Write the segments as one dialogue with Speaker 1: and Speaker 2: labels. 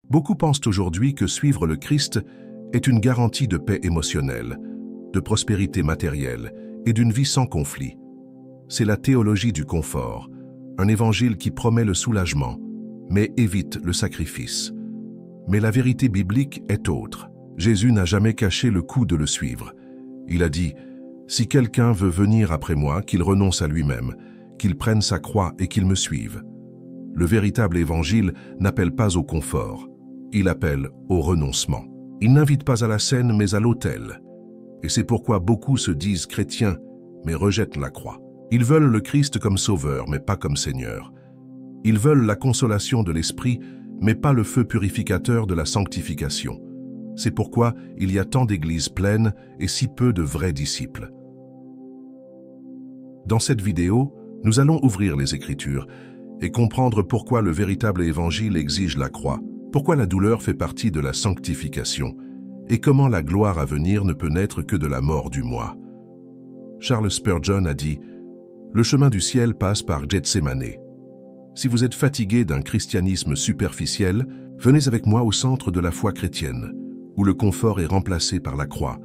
Speaker 1: Beaucoup pensent aujourd'hui que suivre le Christ est une garantie de paix émotionnelle, de prospérité matérielle et d'une vie sans conflit. C'est la théologie du confort, un évangile qui promet le soulagement, mais évite le sacrifice. Mais la vérité biblique est autre. Jésus n'a jamais caché le coût de le suivre. Il a dit « Si quelqu'un veut venir après moi, qu'il renonce à lui-même, qu'il prenne sa croix et qu'il me suive. » Le véritable évangile n'appelle pas au confort, il appelle au renoncement. Il n'invite pas à la scène mais à l'autel. Et c'est pourquoi beaucoup se disent chrétiens, mais rejettent la croix. Ils veulent le Christ comme sauveur, mais pas comme Seigneur. Ils veulent la consolation de l'esprit, mais pas le feu purificateur de la sanctification. C'est pourquoi il y a tant d'églises pleines et si peu de vrais disciples. Dans cette vidéo, nous allons ouvrir les Écritures et comprendre pourquoi le véritable évangile exige la croix, pourquoi la douleur fait partie de la sanctification et comment la gloire à venir ne peut naître que de la mort du moi. Charles Spurgeon a dit « Le chemin du ciel passe par Gethsémane. Si vous êtes fatigué d'un christianisme superficiel, venez avec moi au centre de la foi chrétienne, où le confort est remplacé par la croix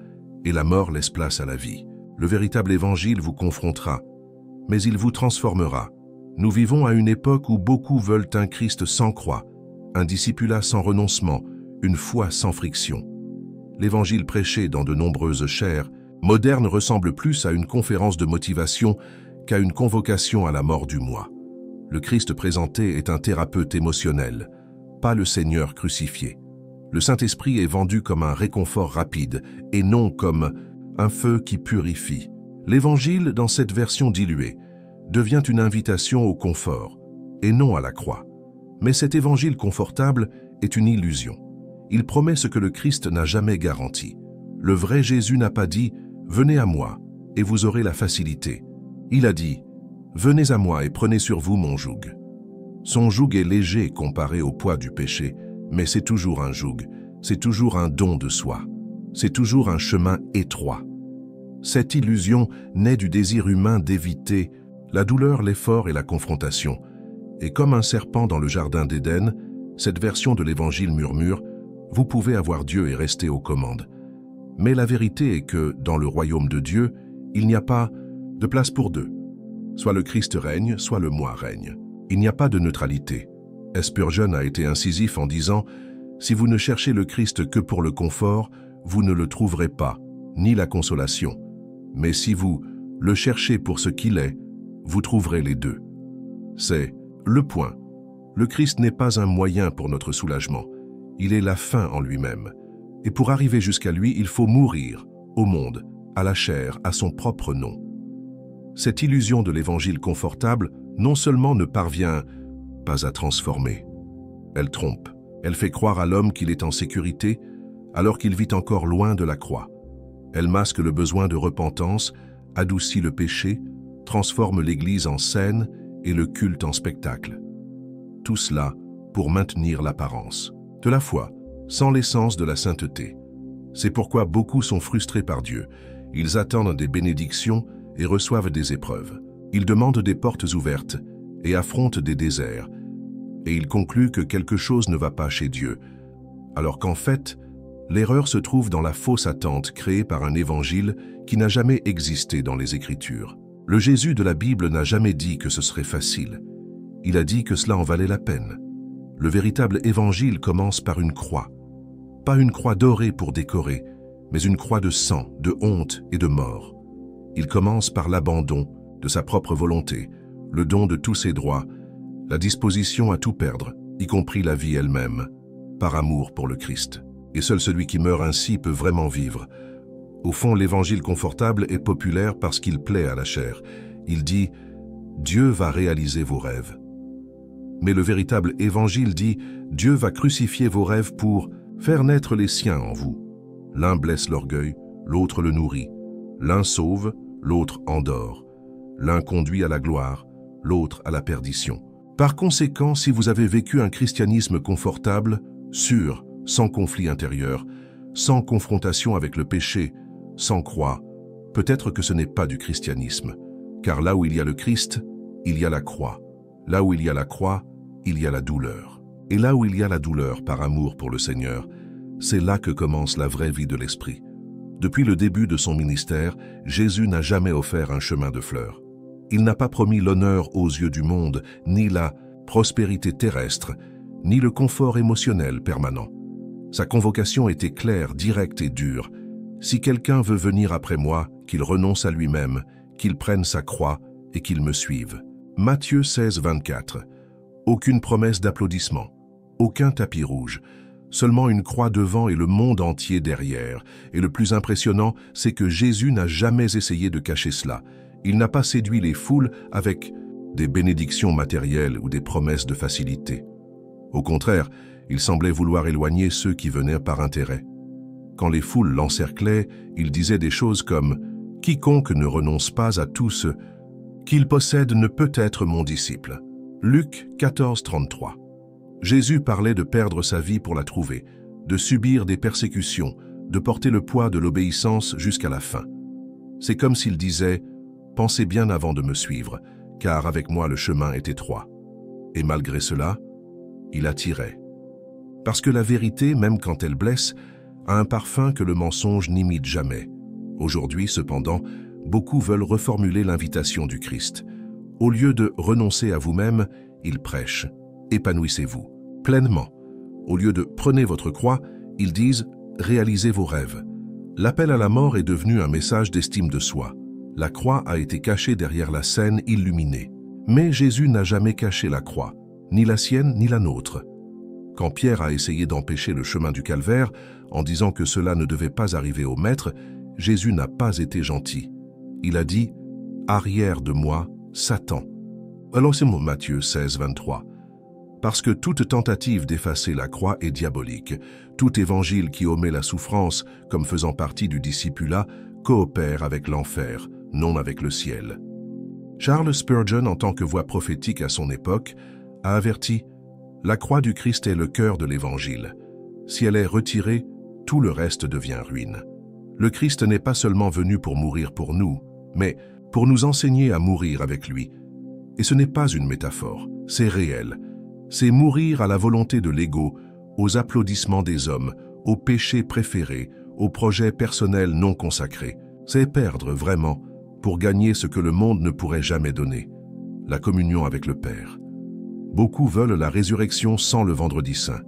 Speaker 1: et la mort laisse place à la vie. Le véritable évangile vous confrontera, mais il vous transformera. Nous vivons à une époque où beaucoup veulent un Christ sans croix, un discipulat sans renoncement, une foi sans friction. L'évangile prêché dans de nombreuses chaires modernes ressemble plus à une conférence de motivation qu'à une convocation à la mort du moi. Le Christ présenté est un thérapeute émotionnel, pas le Seigneur crucifié. Le Saint-Esprit est vendu comme un réconfort rapide et non comme un feu qui purifie. L'Évangile, dans cette version diluée, devient une invitation au confort et non à la croix. Mais cet Évangile confortable est une illusion. Il promet ce que le Christ n'a jamais garanti. Le vrai Jésus n'a pas dit « Venez à moi et vous aurez la facilité ». Il a dit « Venez à moi et prenez sur vous mon joug ». Son joug est léger comparé au poids du péché, mais c'est toujours un joug, c'est toujours un don de soi, c'est toujours un chemin étroit. Cette illusion naît du désir humain d'éviter la douleur, l'effort et la confrontation. Et comme un serpent dans le jardin d'Éden, cette version de l'Évangile murmure « Vous pouvez avoir Dieu et rester aux commandes ». Mais la vérité est que, dans le royaume de Dieu, il n'y a pas de place pour deux. Soit le Christ règne, soit le moi règne. Il n'y a pas de neutralité. Spurgeon a été incisif en disant « Si vous ne cherchez le Christ que pour le confort, vous ne le trouverez pas, ni la consolation. Mais si vous le cherchez pour ce qu'il est, vous trouverez les deux. » C'est le point. Le Christ n'est pas un moyen pour notre soulagement. Il est la fin en lui-même. Et pour arriver jusqu'à lui, il faut mourir, au monde, à la chair, à son propre nom. Cette illusion de l'évangile confortable, non seulement ne parvient pas à transformer, elle trompe. Elle fait croire à l'homme qu'il est en sécurité, alors qu'il vit encore loin de la croix. Elle masque le besoin de repentance, adoucit le péché, transforme l'Église en scène et le culte en spectacle. Tout cela pour maintenir l'apparence de la foi, sans l'essence de la sainteté. C'est pourquoi beaucoup sont frustrés par Dieu. Ils attendent des bénédictions et reçoivent des épreuves. Ils demandent des portes ouvertes et affrontent des déserts. Et ils concluent que quelque chose ne va pas chez Dieu, alors qu'en fait, l'erreur se trouve dans la fausse attente créée par un évangile qui n'a jamais existé dans les Écritures. Le Jésus de la Bible n'a jamais dit que ce serait facile. Il a dit que cela en valait la peine. Le véritable évangile commence par une croix. Pas une croix dorée pour décorer, mais une croix de sang, de honte et de mort. Il commence par l'abandon de sa propre volonté, le don de tous ses droits, la disposition à tout perdre, y compris la vie elle-même, par amour pour le Christ. Et seul celui qui meurt ainsi peut vraiment vivre. Au fond, l'évangile confortable est populaire parce qu'il plaît à la chair. Il dit « Dieu va réaliser vos rêves ». Mais le véritable évangile dit « Dieu va crucifier vos rêves pour faire naître les siens en vous ». L'un blesse l'orgueil, l'autre le nourrit. L'un sauve, l'autre endort. L'un conduit à la gloire, l'autre à la perdition. Par conséquent, si vous avez vécu un christianisme confortable, sûr, sans conflit intérieur, sans confrontation avec le péché, sans croix, peut-être que ce n'est pas du christianisme. Car là où il y a le Christ, il y a la croix. Là où il y a la croix, il y a la douleur. Et là où il y a la douleur par amour pour le Seigneur, c'est là que commence la vraie vie de l'Esprit. Depuis le début de son ministère, Jésus n'a jamais offert un chemin de fleurs. Il n'a pas promis l'honneur aux yeux du monde, ni la prospérité terrestre, ni le confort émotionnel permanent. Sa convocation était claire, directe et dure. Si quelqu'un veut venir après moi, qu'il renonce à lui-même, qu'il prenne sa croix et qu'il me suive. Matthieu 16, 24. Aucune promesse d'applaudissement, aucun tapis rouge, seulement une croix devant et le monde entier derrière. Et le plus impressionnant, c'est que Jésus n'a jamais essayé de cacher cela. Il n'a pas séduit les foules avec des bénédictions matérielles ou des promesses de facilité. Au contraire, il semblait vouloir éloigner ceux qui venaient par intérêt. Quand les foules l'encerclaient, il disait des choses comme « Quiconque ne renonce pas à tout ce qu'il possède ne peut être mon disciple ». Luc 14, 33. Jésus parlait de perdre sa vie pour la trouver, de subir des persécutions, de porter le poids de l'obéissance jusqu'à la fin. C'est comme s'il disait « Pensez bien avant de me suivre, car avec moi le chemin est étroit. » Et malgré cela, il attirait. Parce que la vérité, même quand elle blesse, a un parfum que le mensonge n'imite jamais. Aujourd'hui, cependant, beaucoup veulent reformuler l'invitation du Christ. Au lieu de renoncer à vous-même, il prêche « Épanouissez-vous » pleinement. Au lieu de « Prenez votre croix », ils disent « Réalisez vos rêves ». L'appel à la mort est devenu un message d'estime de soi. La croix a été cachée derrière la scène illuminée. Mais Jésus n'a jamais caché la croix, ni la sienne ni la nôtre. Quand Pierre a essayé d'empêcher le chemin du calvaire, en disant que cela ne devait pas arriver au Maître, Jésus n'a pas été gentil. Il a dit « Arrière de moi, Satan ». Alors c'est Matthieu 16, 23. Parce que toute tentative d'effacer la croix est diabolique. Tout évangile qui omet la souffrance, comme faisant partie du discipulat, coopère avec l'enfer, non avec le ciel. Charles Spurgeon, en tant que voix prophétique à son époque, a averti « La croix du Christ est le cœur de l'évangile. Si elle est retirée, tout le reste devient ruine. Le Christ n'est pas seulement venu pour mourir pour nous, mais pour nous enseigner à mourir avec lui. Et ce n'est pas une métaphore, c'est réel. C'est mourir à la volonté de l'ego, aux applaudissements des hommes, aux péchés préférés, aux projets personnels non consacrés. C'est perdre vraiment pour gagner ce que le monde ne pourrait jamais donner, la communion avec le Père. Beaucoup veulent la résurrection sans le vendredi saint.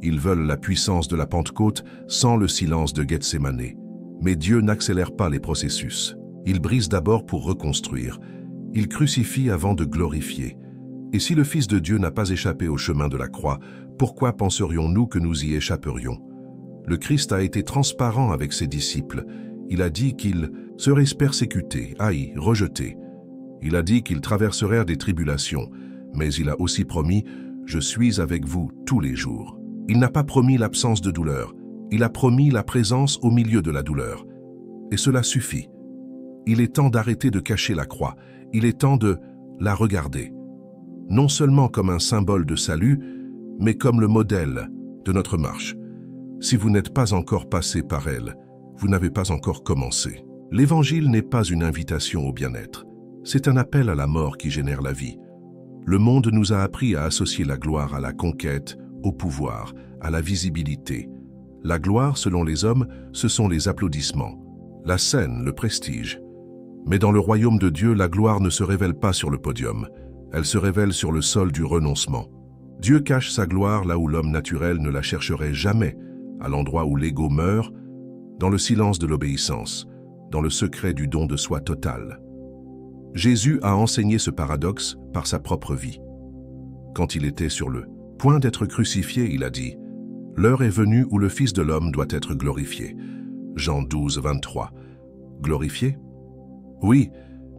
Speaker 1: Ils veulent la puissance de la Pentecôte sans le silence de Gethsémanée. Mais Dieu n'accélère pas les processus. Il brise d'abord pour reconstruire. Il crucifie avant de glorifier. Et si le Fils de Dieu n'a pas échappé au chemin de la croix, pourquoi penserions-nous que nous y échapperions? Le Christ a été transparent avec ses disciples. Il a dit qu'ils seraient persécutés, haïs, rejetés. Il a dit qu'ils traverseraient des tribulations, mais il a aussi promis « Je suis avec vous tous les jours ». Il n'a pas promis l'absence de douleur, il a promis la présence au milieu de la douleur. Et cela suffit. Il est temps d'arrêter de cacher la croix, il est temps de la regarder. Non seulement comme un symbole de salut, mais comme le modèle de notre marche. Si vous n'êtes pas encore passé par elle, vous n'avez pas encore commencé. L'Évangile n'est pas une invitation au bien-être, c'est un appel à la mort qui génère la vie. Le monde nous a appris à associer la gloire à la conquête, au pouvoir, à la visibilité. La gloire, selon les hommes, ce sont les applaudissements, la scène, le prestige. Mais dans le royaume de Dieu, la gloire ne se révèle pas sur le podium, elle se révèle sur le sol du renoncement. Dieu cache sa gloire là où l'homme naturel ne la chercherait jamais, à l'endroit où l'ego meurt, dans le silence de l'obéissance, dans le secret du don de soi total. Jésus a enseigné ce paradoxe par sa propre vie. Quand il était sur le point d'être crucifié, il a dit « L'heure est venue où le Fils de l'homme doit être glorifié. » Jean 12, 23. Glorifié? Oui,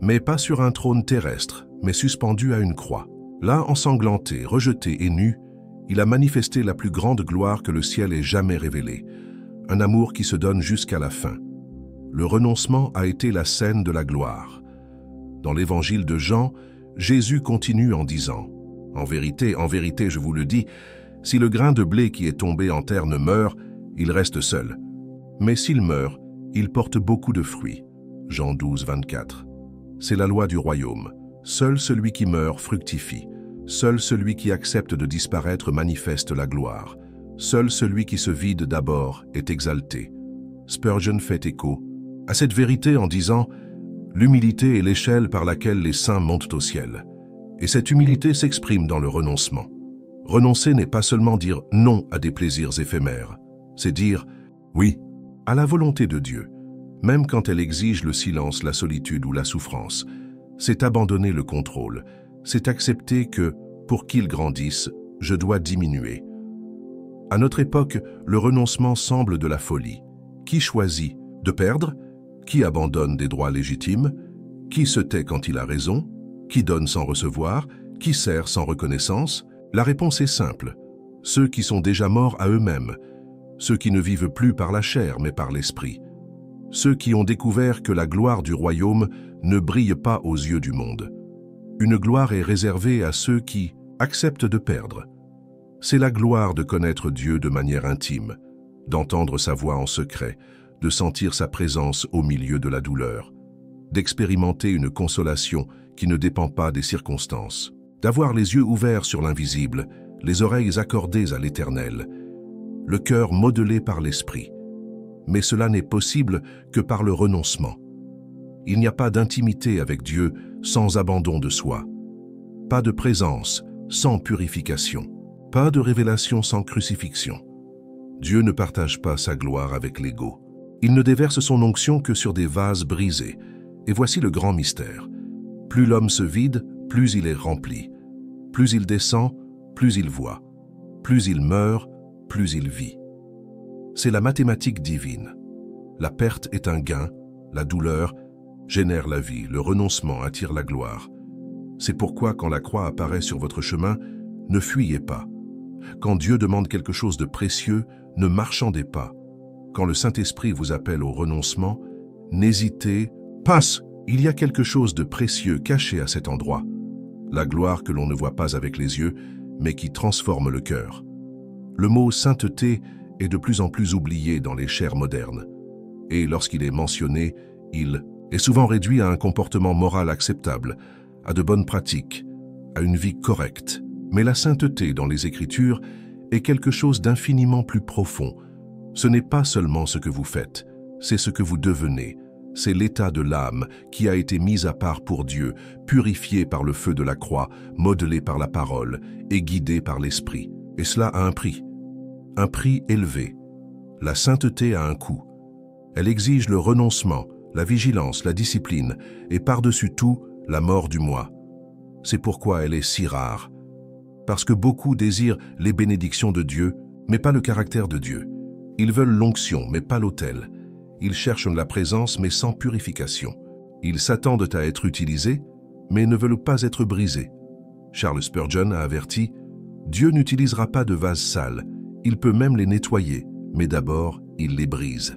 Speaker 1: mais pas sur un trône terrestre, mais suspendu à une croix. Là, ensanglanté, rejeté et nu, il a manifesté la plus grande gloire que le ciel ait jamais révélée, un amour qui se donne jusqu'à la fin. Le renoncement a été la scène de la gloire. Dans l'évangile de Jean, Jésus continue en disant « En vérité, je vous le dis, si le grain de blé qui est tombé en terre ne meurt, il reste seul. Mais s'il meurt, il porte beaucoup de fruits. » Jean 12, 24. C'est la loi du royaume. Seul celui qui meurt fructifie. Seul celui qui accepte de disparaître manifeste la gloire. Seul celui qui se vide d'abord est exalté. Spurgeon fait écho à cette vérité en disant « L'humilité est l'échelle par laquelle les saints montent au ciel. » Et cette humilité s'exprime dans le renoncement. Renoncer n'est pas seulement dire non à des plaisirs éphémères, c'est dire oui à la volonté de Dieu, même quand elle exige le silence, la solitude ou la souffrance. C'est abandonner le contrôle, c'est accepter que, pour qu'il grandisse, je dois diminuer. À notre époque, le renoncement semble de la folie. Qui choisit de perdre? Qui abandonne des droits légitimes? Qui se tait quand il a raison? Qui donne sans recevoir? Qui sert sans reconnaissance? La réponse est simple. Ceux qui sont déjà morts à eux-mêmes. Ceux qui ne vivent plus par la chair mais par l'esprit. Ceux qui ont découvert que la gloire du royaume ne brille pas aux yeux du monde. Une gloire est réservée à ceux qui acceptent de perdre. C'est la gloire de connaître Dieu de manière intime, d'entendre sa voix en secret, de sentir sa présence au milieu de la douleur, d'expérimenter une consolation qui ne dépend pas des circonstances, d'avoir les yeux ouverts sur l'invisible, les oreilles accordées à l'Éternel, le cœur modelé par l'Esprit. Mais cela n'est possible que par le renoncement. Il n'y a pas d'intimité avec Dieu sans abandon de soi, pas de présence sans purification, pas de révélation sans crucifixion. Dieu ne partage pas sa gloire avec l'ego. Il ne déverse son onction que sur des vases brisés. Et voici le grand mystère. Plus l'homme se vide, plus il est rempli. Plus il descend, plus il voit. Plus il meurt, plus il vit. C'est la mathématique divine. La perte est un gain, la douleur génère la vie, le renoncement attire la gloire. C'est pourquoi quand la croix apparaît sur votre chemin, ne fuyez pas. Quand Dieu demande quelque chose de précieux, ne marchandez pas. Quand le Saint-Esprit vous appelle au renoncement, n'hésitez pas. Il y a quelque chose de précieux caché à cet endroit. La gloire que l'on ne voit pas avec les yeux, mais qui transforme le cœur. Le mot sainteté est de plus en plus oublié dans les chairs modernes. Et lorsqu'il est mentionné, il est souvent réduit à un comportement moral acceptable, à de bonnes pratiques, à une vie correcte. Mais la sainteté dans les Écritures est quelque chose d'infiniment plus profond. Ce n'est pas seulement ce que vous faites, c'est ce que vous devenez. C'est l'état de l'âme qui a été mis à part pour Dieu, purifié par le feu de la croix, modelé par la parole et guidé par l'Esprit. Et cela a un prix élevé. La sainteté a un coût. Elle exige le renoncement, la vigilance, la discipline et par-dessus tout, la mort du moi. C'est pourquoi elle est si rare. Parce que beaucoup désirent les bénédictions de Dieu, mais pas le caractère de Dieu. Ils veulent l'onction, mais pas l'autel. Ils cherchent la présence, mais sans purification. Ils s'attendent à être utilisés, mais ne veulent pas être brisés. Charles Spurgeon a averti « Dieu n'utilisera pas de vases sales, il peut même les nettoyer, mais d'abord, il les brise. »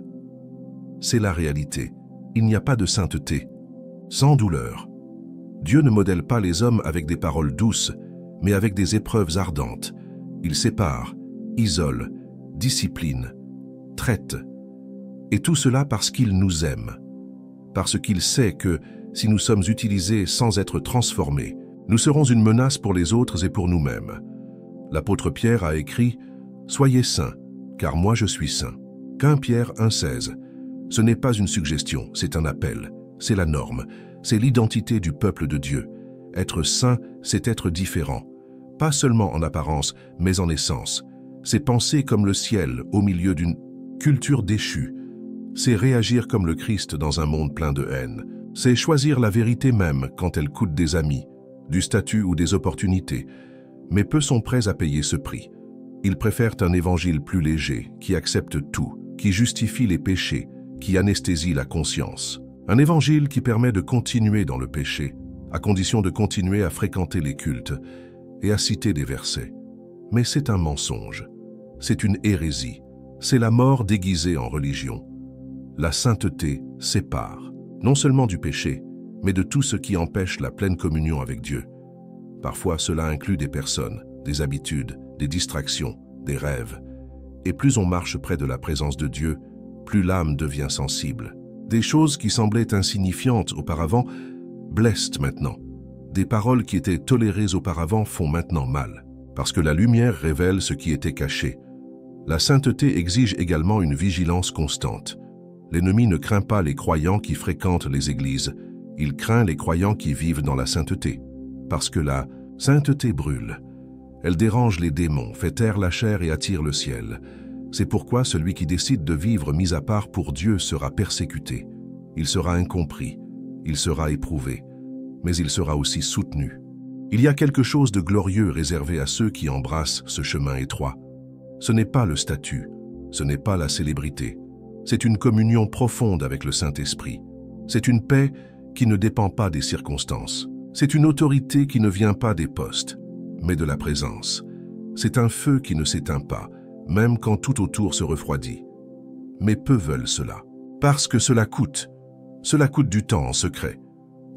Speaker 1: C'est la réalité. Il n'y a pas de sainteté, sans douleur. Dieu ne modèle pas les hommes avec des paroles douces, mais avec des épreuves ardentes. Il sépare, isole, discipline, traite. Et tout cela parce qu'il nous aime. Parce qu'il sait que, si nous sommes utilisés sans être transformés, nous serons une menace pour les autres et pour nous-mêmes. L'apôtre Pierre a écrit « Soyez saints, car moi je suis saint ». 1 Pierre 1,16. Ce n'est pas une suggestion, c'est un appel. C'est la norme, c'est l'identité du peuple de Dieu. Être saint, c'est être différent. Pas seulement en apparence, mais en essence. C'est penser comme le ciel au milieu d'une culture déchue. C'est réagir comme le Christ dans un monde plein de haine. C'est choisir la vérité même quand elle coûte des amis, du statut ou des opportunités. Mais peu sont prêts à payer ce prix. Ils préfèrent un évangile plus léger, qui accepte tout, qui justifie les péchés, qui anesthésie la conscience. Un évangile qui permet de continuer dans le péché, à condition de continuer à fréquenter les cultes et à citer des versets. Mais c'est un mensonge. C'est une hérésie. C'est la mort déguisée en religion. La sainteté sépare, non seulement du péché, mais de tout ce qui empêche la pleine communion avec Dieu. Parfois, cela inclut des personnes, des habitudes, des distractions, des rêves. Et plus on marche près de la présence de Dieu, plus l'âme devient sensible. Des choses qui semblaient insignifiantes auparavant blessent maintenant. Des paroles qui étaient tolérées auparavant font maintenant mal, parce que la lumière révèle ce qui était caché. La sainteté exige également une vigilance constante. L'ennemi ne craint pas les croyants qui fréquentent les églises, il craint les croyants qui vivent dans la sainteté. Parce que la sainteté brûle. Elle dérange les démons, fait taire la chair et attire le ciel. C'est pourquoi celui qui décide de vivre mis à part pour Dieu sera persécuté. Il sera incompris, il sera éprouvé, mais il sera aussi soutenu. Il y a quelque chose de glorieux réservé à ceux qui embrassent ce chemin étroit. Ce n'est pas le statut, ce n'est pas la célébrité. C'est une communion profonde avec le Saint-Esprit. C'est une paix qui ne dépend pas des circonstances. C'est une autorité qui ne vient pas des postes, mais de la présence. C'est un feu qui ne s'éteint pas, même quand tout autour se refroidit. Mais peu veulent cela, parce que cela coûte. Cela coûte du temps en secret.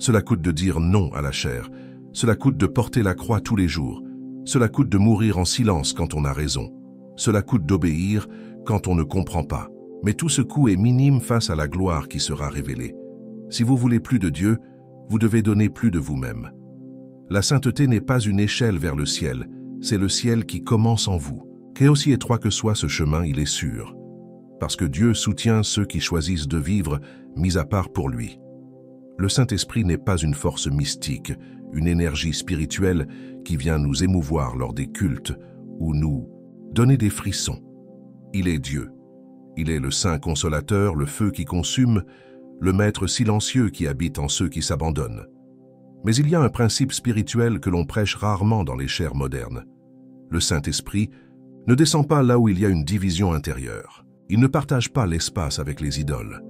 Speaker 1: Cela coûte de dire non à la chair. Cela coûte de porter la croix tous les jours. Cela coûte de mourir en silence quand on a raison. Cela coûte d'obéir quand on ne comprend pas. Mais tout ce coût est minime face à la gloire qui sera révélée. Si vous voulez plus de Dieu, vous devez donner plus de vous-même. La sainteté n'est pas une échelle vers le ciel, c'est le ciel qui commence en vous. Qu'aussi étroit que soit ce chemin, il est sûr. Parce que Dieu soutient ceux qui choisissent de vivre, mis à part pour lui. Le Saint-Esprit n'est pas une force mystique, une énergie spirituelle qui vient nous émouvoir lors des cultes ou nous donner des frissons. Il est Dieu. Il est le Saint Consolateur, le feu qui consume, le Maître silencieux qui habite en ceux qui s'abandonnent. Mais il y a un principe spirituel que l'on prêche rarement dans les chairs modernes. Le Saint-Esprit ne descend pas là où il y a une division intérieure. Il ne partage pas l'espace avec les idoles.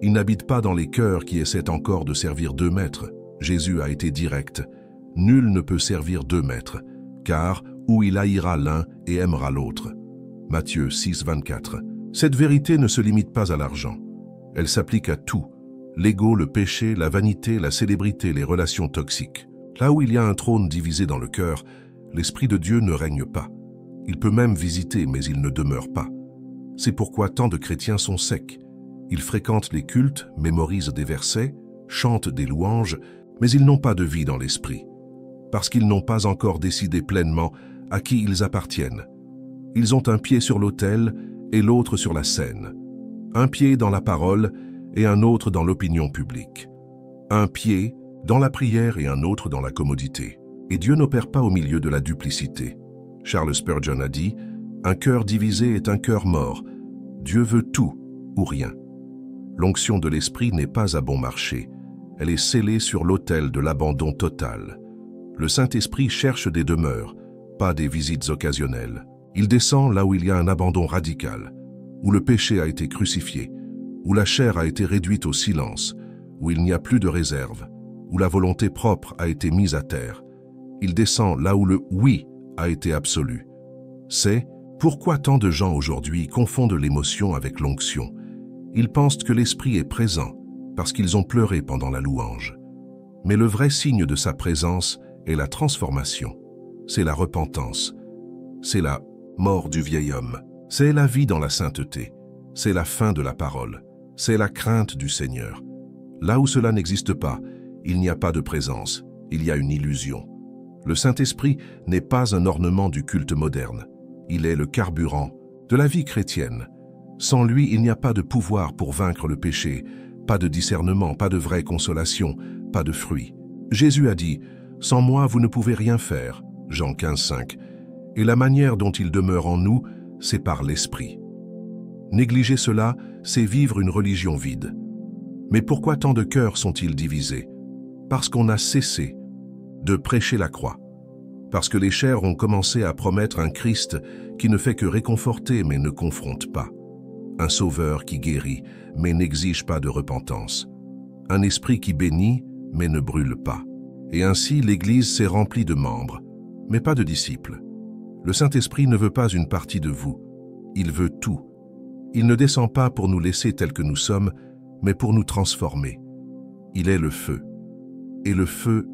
Speaker 1: Il n'habite pas dans les cœurs qui essaient encore de servir deux maîtres. Jésus a été direct. Nul ne peut servir deux maîtres, car ou il haïra l'un et aimera l'autre. Matthieu 6, 24. Cette vérité ne se limite pas à l'argent. Elle s'applique à tout. L'ego, le péché, la vanité, la célébrité, les relations toxiques. Là où il y a un trône divisé dans le cœur, l'Esprit de Dieu ne règne pas. Il peut même visiter, mais il ne demeure pas. C'est pourquoi tant de chrétiens sont secs. Ils fréquentent les cultes, mémorisent des versets, chantent des louanges, mais ils n'ont pas de vie dans l'esprit. Parce qu'ils n'ont pas encore décidé pleinement à qui ils appartiennent. Ils ont un pied sur l'autel et l'autre sur la scène. Un pied dans la parole et un autre dans l'opinion publique. Un pied dans la prière et un autre dans la commodité. Et Dieu n'opère pas au milieu de la duplicité. Charles Spurgeon a dit « Un cœur divisé est un cœur mort. Dieu veut tout ou rien. » L'onction de l'esprit n'est pas à bon marché. Elle est scellée sur l'autel de l'abandon total. Le Saint-Esprit cherche des demeures, pas des visites occasionnelles. Il descend là où il y a un abandon radical, où le péché a été crucifié, où la chair a été réduite au silence, où il n'y a plus de réserve, où la volonté propre a été mise à terre. Il descend là où le « oui » a été absolu. C'est pourquoi tant de gens aujourd'hui confondent l'émotion avec l'onction. Ils pensent que l'Esprit est présent parce qu'ils ont pleuré pendant la louange. Mais le vrai signe de sa présence est la transformation. C'est la repentance. C'est la mort du vieil homme. C'est la vie dans la sainteté. C'est la fin de la parole. C'est la crainte du Seigneur. Là où cela n'existe pas, il n'y a pas de présence, il y a une illusion. Le Saint-Esprit n'est pas un ornement du culte moderne. Il est le carburant de la vie chrétienne. Sans lui, il n'y a pas de pouvoir pour vaincre le péché, pas de discernement, pas de vraie consolation, pas de fruit. Jésus a dit « Sans moi, vous ne pouvez rien faire » Jean 15, 5. Et la manière dont il demeure en nous, c'est par l'Esprit. Négliger cela, c'est vivre une religion vide. Mais pourquoi tant de cœurs sont-ils divisés? Parce qu'on a cessé de prêcher la croix. Parce que les chairs ont commencé à promettre un Christ qui ne fait que réconforter mais ne confronte pas. Un sauveur qui guérit mais n'exige pas de repentance. Un esprit qui bénit mais ne brûle pas. Et ainsi l'Église s'est remplie de membres, mais pas de disciples. Le Saint-Esprit ne veut pas une partie de vous. Il veut tout. Il ne descend pas pour nous laisser tels que nous sommes, mais pour nous transformer. Il est le feu. Et le feu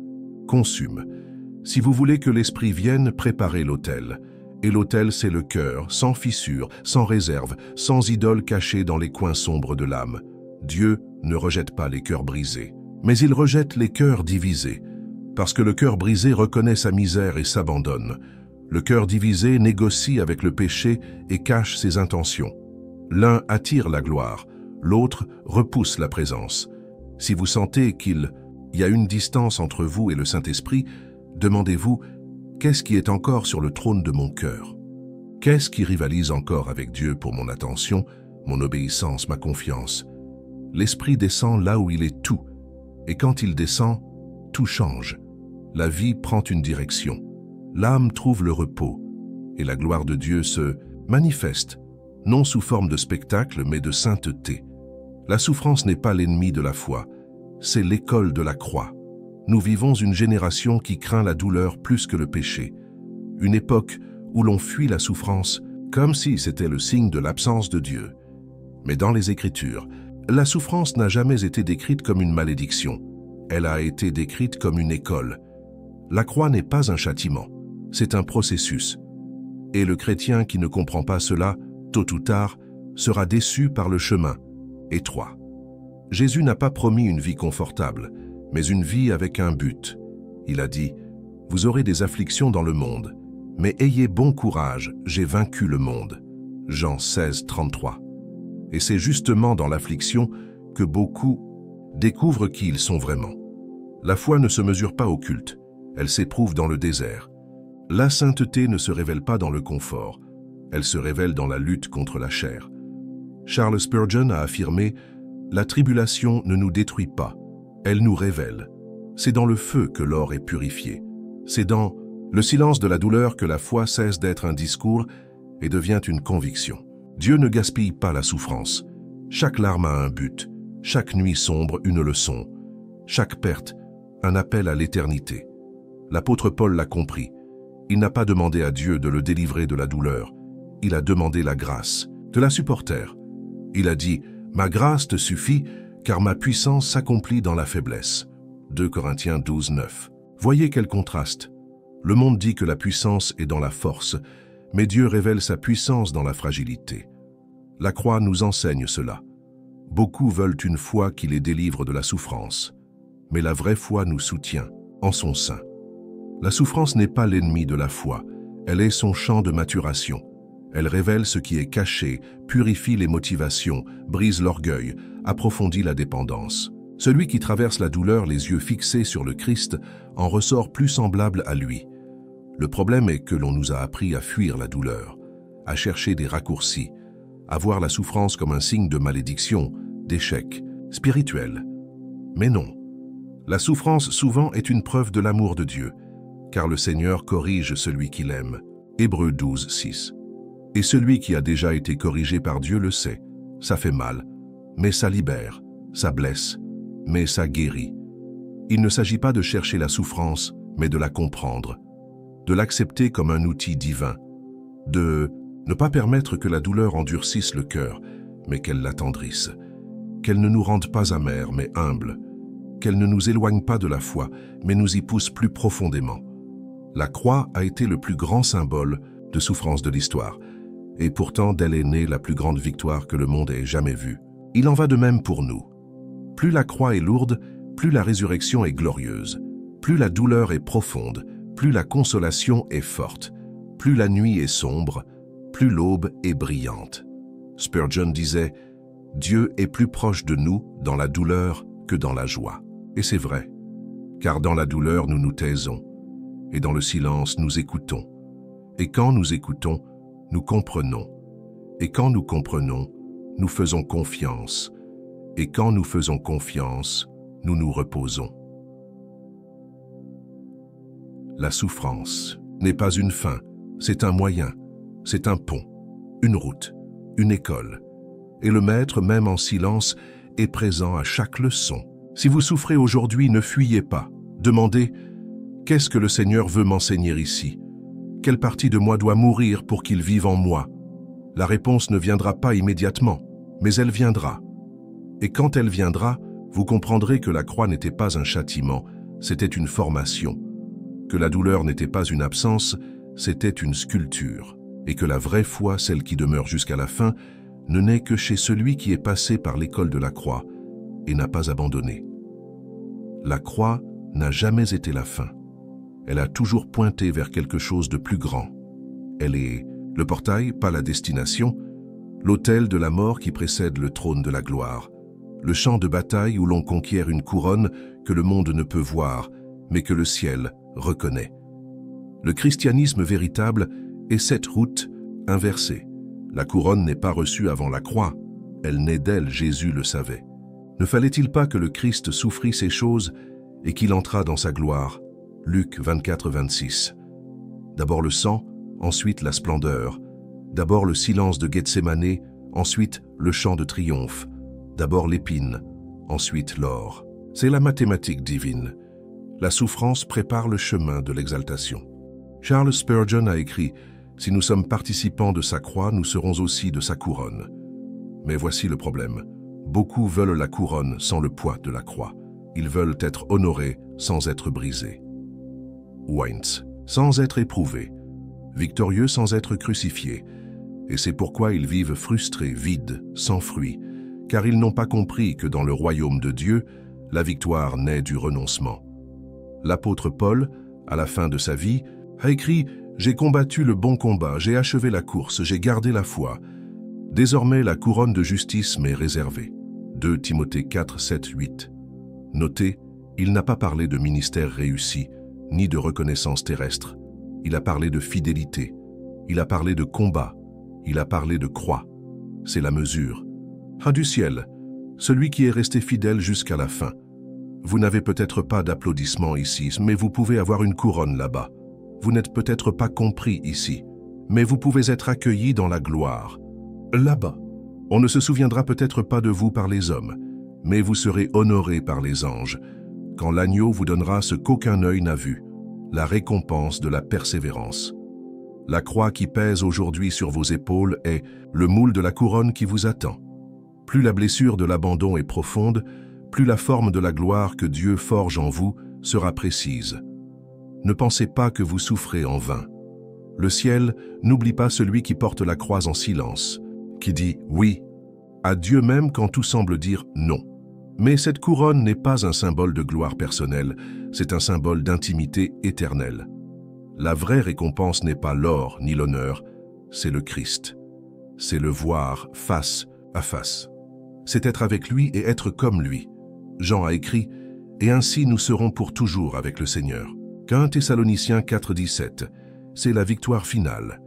Speaker 1: consume. Si vous voulez que l'Esprit vienne, préparez l'autel. Et l'autel, c'est le cœur, sans fissure, sans réserve, sans idole cachée dans les coins sombres de l'âme. Dieu ne rejette pas les cœurs brisés, mais il rejette les cœurs divisés. Parce que le cœur brisé reconnaît sa misère et s'abandonne. Le cœur divisé négocie avec le péché et cache ses intentions. L'un attire la gloire, l'autre repousse la présence. Si vous sentez qu'il y a une distance entre vous et le Saint-Esprit, demandez-vous, qu'est-ce qui est encore sur le trône de mon cœur? Qu'est-ce qui rivalise encore avec Dieu pour mon attention, mon obéissance, ma confiance? L'Esprit descend là où il est tout, et quand il descend, tout change. La vie prend une direction. L'âme trouve le repos, et la gloire de Dieu se manifeste, non sous forme de spectacle, mais de sainteté. La souffrance n'est pas l'ennemi de la foi, c'est l'école de la croix. Nous vivons une génération qui craint la douleur plus que le péché. Une époque où l'on fuit la souffrance comme si c'était le signe de l'absence de Dieu. Mais dans les Écritures, la souffrance n'a jamais été décrite comme une malédiction. Elle a été décrite comme une école. La croix n'est pas un châtiment, c'est un processus. Et le chrétien qui ne comprend pas cela, tôt ou tard, sera déçu par le chemin étroit. Jésus n'a pas promis une vie confortable, mais une vie avec un but. Il a dit, « Vous aurez des afflictions dans le monde, mais ayez bon courage, j'ai vaincu le monde. » Jean 16, 33. Et c'est justement dans l'affliction que beaucoup découvrent qui ils sont vraiment. La foi ne se mesure pas au culte, elle s'éprouve dans le désert. La sainteté ne se révèle pas dans le confort, elle se révèle dans la lutte contre la chair. Charles Spurgeon a affirmé « La tribulation ne nous détruit pas, elle nous révèle. C'est dans le feu que l'or est purifié. C'est dans le silence de la douleur que la foi cesse d'être un discours et devient une conviction. » Dieu ne gaspille pas la souffrance. Chaque larme a un but, chaque nuit sombre une leçon, chaque perte un appel à l'éternité. L'apôtre Paul l'a compris. Il n'a pas demandé à Dieu de le délivrer de la douleur. Il a demandé la grâce, de la supporter. Il a dit « Ma grâce te suffit, car ma puissance s'accomplit dans la faiblesse. » 2 Corinthiens 12, 9. Voyez quel contraste. Le monde dit que la puissance est dans la force, mais Dieu révèle sa puissance dans la fragilité. La croix nous enseigne cela. Beaucoup veulent une foi qui les délivre de la souffrance, mais la vraie foi nous soutient en son sein. La souffrance n'est pas l'ennemi de la foi, elle est son champ de maturation. Elle révèle ce qui est caché, purifie les motivations, brise l'orgueil, approfondit la dépendance. Celui qui traverse la douleur les yeux fixés sur le Christ en ressort plus semblable à lui. Le problème est que l'on nous a appris à fuir la douleur, à chercher des raccourcis, à voir la souffrance comme un signe de malédiction, d'échec, spirituel. Mais non, la souffrance souvent est une preuve de l'amour de Dieu, car le Seigneur corrige celui qu'il aime. Hébreux 12, 6. Et celui qui a déjà été corrigé par Dieu le sait, ça fait mal, mais ça libère, ça blesse, mais ça guérit. Il ne s'agit pas de chercher la souffrance, mais de la comprendre, de l'accepter comme un outil divin, de ne pas permettre que la douleur endurcisse le cœur, mais qu'elle l'attendrisse, qu'elle ne nous rende pas amers, mais humbles, qu'elle ne nous éloigne pas de la foi, mais nous y pousse plus profondément. La croix a été le plus grand symbole de souffrance de l'histoire, et pourtant d'elle est née la plus grande victoire que le monde ait jamais vue. Il en va de même pour nous. Plus la croix est lourde, plus la résurrection est glorieuse, plus la douleur est profonde, plus la consolation est forte, plus la nuit est sombre, plus l'aube est brillante. Spurgeon disait « Dieu est plus proche de nous dans la douleur que dans la joie. » Et c'est vrai, car dans la douleur nous nous taisons, et dans le silence nous écoutons. Et quand nous écoutons, nous comprenons. Et quand nous comprenons, nous faisons confiance. Et quand nous faisons confiance, nous nous reposons. La souffrance n'est pas une fin, c'est un moyen, c'est un pont, une route, une école. Et le Maître, même en silence, est présent à chaque leçon. Si vous souffrez aujourd'hui, ne fuyez pas. Demandez « Qu'est-ce que le Seigneur veut m'enseigner ici? Quelle partie de moi doit mourir pour qu'il vive en moi ?» La réponse ne viendra pas immédiatement, mais elle viendra. Et quand elle viendra, vous comprendrez que la croix n'était pas un châtiment, c'était une formation, que la douleur n'était pas une absence, c'était une sculpture, et que la vraie foi, celle qui demeure jusqu'à la fin, ne naît que chez celui qui est passé par l'école de la croix et n'a pas abandonné. La croix n'a jamais été la fin. Elle a toujours pointé vers quelque chose de plus grand. Elle est le portail, pas la destination, l'autel de la mort qui précède le trône de la gloire, le champ de bataille où l'on conquiert une couronne que le monde ne peut voir, mais que le ciel reconnaît. Le christianisme véritable est cette route inversée. La couronne n'est pas reçue avant la croix, elle naît d'elle, Jésus le savait. Ne fallait-il pas que le Christ souffrit ces choses et qu'il entrât dans sa gloire? Luc 24, 26. D'abord le sang, ensuite la splendeur. D'abord le silence de Gethsémané, ensuite le chant de triomphe. D'abord l'épine, ensuite l'or. C'est la mathématique divine. La souffrance prépare le chemin de l'exaltation. Charles Spurgeon a écrit « Si nous sommes participants de sa croix, nous serons aussi de sa couronne. » Mais voici le problème. Beaucoup veulent la couronne sans le poids de la croix. Ils veulent être honorés sans être brisés. Wines, sans être éprouvés, victorieux sans être crucifiés. Et c'est pourquoi ils vivent frustrés, vides, sans fruit, car ils n'ont pas compris que dans le royaume de Dieu, la victoire naît du renoncement. L'apôtre Paul, à la fin de sa vie, a écrit « J'ai combattu le bon combat, j'ai achevé la course, j'ai gardé la foi. Désormais, la couronne de justice m'est réservée. » 2 Timothée 4, 7, 8. Notez, il n'a pas parlé de ministère réussi, ni de reconnaissance terrestre. Il a parlé de fidélité, il a parlé de combat, il a parlé de croix. C'est la mesure. Ah du ciel, celui qui est resté fidèle jusqu'à la fin. Vous n'avez peut-être pas d'applaudissements ici, mais vous pouvez avoir une couronne là-bas. Vous n'êtes peut-être pas compris ici, mais vous pouvez être accueillis dans la gloire. Là-bas, on ne se souviendra peut-être pas de vous par les hommes, mais vous serez honorés par les anges, quand l'agneau vous donnera ce qu'aucun œil n'a vu, la récompense de la persévérance. La croix qui pèse aujourd'hui sur vos épaules est le moule de la couronne qui vous attend. Plus la blessure de l'abandon est profonde, plus la forme de la gloire que Dieu forge en vous sera précise. Ne pensez pas que vous souffrez en vain. Le ciel n'oublie pas celui qui porte la croix en silence, qui dit « oui » à Dieu même quand tout semble dire « non ». Mais cette couronne n'est pas un symbole de gloire personnelle, c'est un symbole d'intimité éternelle. La vraie récompense n'est pas l'or ni l'honneur, c'est le Christ. C'est le voir face à face. C'est être avec lui et être comme lui. Jean a écrit « Et ainsi nous serons pour toujours avec le Seigneur ». 1 Thessaloniciens 4, 17. C'est la victoire finale.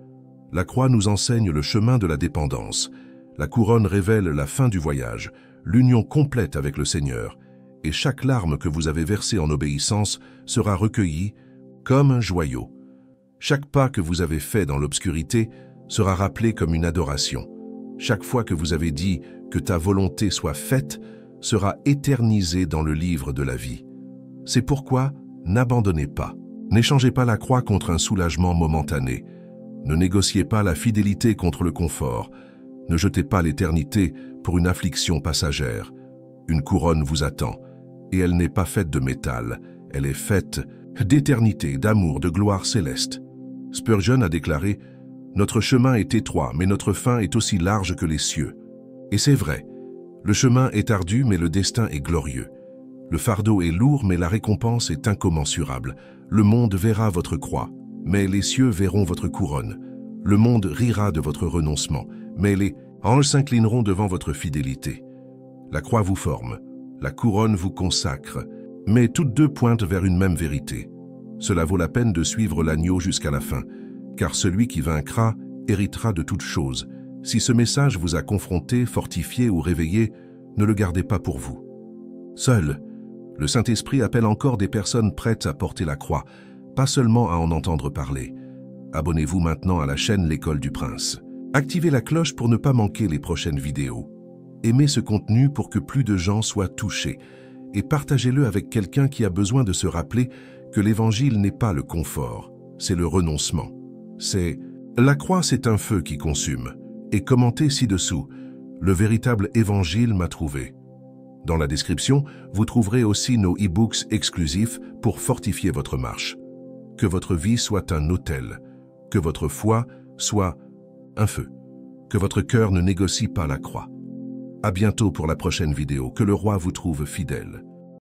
Speaker 1: La croix nous enseigne le chemin de la dépendance. La couronne révèle la fin du voyage, l'union complète avec le Seigneur, et chaque larme que vous avez versée en obéissance sera recueillie comme un joyau. Chaque pas que vous avez fait dans l'obscurité sera rappelé comme une adoration. Chaque fois que vous avez dit « que ta volonté soit faite » sera éternisé dans le livre de la vie. C'est pourquoi n'abandonnez pas. N'échangez pas la croix contre un soulagement momentané. Ne négociez pas la fidélité contre le confort. Ne jetez pas l'éternité pour une affliction passagère. Une couronne vous attend, et elle n'est pas faite de métal, elle est faite d'éternité, d'amour, de gloire céleste. Spurgeon a déclaré « Notre chemin est étroit, mais notre fin est aussi large que les cieux. » Et c'est vrai, le chemin est ardu, mais le destin est glorieux. Le fardeau est lourd, mais la récompense est incommensurable. Le monde verra votre croix, mais les cieux verront votre couronne. Le monde rira de votre renoncement, mais les anges s'inclineront devant votre fidélité. La croix vous forme, la couronne vous consacre, mais toutes deux pointent vers une même vérité. Cela vaut la peine de suivre l'agneau jusqu'à la fin, car celui qui vaincra héritera de toutes choses. Si ce message vous a confronté, fortifié ou réveillé, ne le gardez pas pour vous. Seul, le Saint-Esprit appelle encore des personnes prêtes à porter la croix, pas seulement à en entendre parler. Abonnez-vous maintenant à la chaîne L'École du Prince. Activez la cloche pour ne pas manquer les prochaines vidéos. Aimez ce contenu pour que plus de gens soient touchés et partagez-le avec quelqu'un qui a besoin de se rappeler que l'Évangile n'est pas le confort, c'est le renoncement. C'est « La croix, c'est un feu qui consume » et commentez ci-dessous « Le véritable Évangile m'a trouvé ». Dans la description, vous trouverez aussi nos e-books exclusifs pour fortifier votre marche. Que votre vie soit un autel, que votre foi soit un feu, que votre cœur ne négocie pas la croix. À bientôt pour la prochaine vidéo, que le roi vous trouve fidèle.